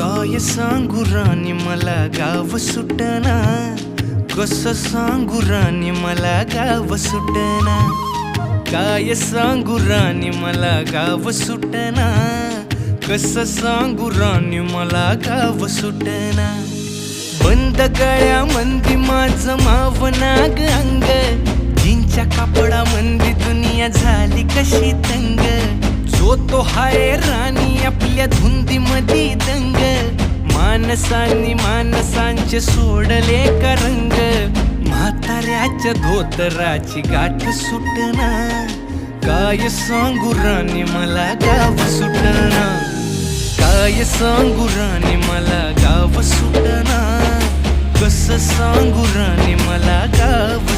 काय सांगू राणी मला गाव सुटना, कसं सांगू राणी मला गाव सुटना. काय सांगू राणी मला गाव सुटना, कसं सांगू राणी मला गाव सुटना. बंद गळ्यामंदी माझं मावनाग अंग, जीनच्या कापडामंदी दुनिया झाली कशी तंग. जो तो हाय राणी आपल्या धुंदीमधी दंग, माणसांनी माणसांचे सोडले का रंग. म्हाताऱ्याच्या धोतराची गाठ सुटना, काय सांगू राणी मला गाव सुटना. काय सांगू राणी मला गाव सुटना, कसं सांगू राणी मला गाव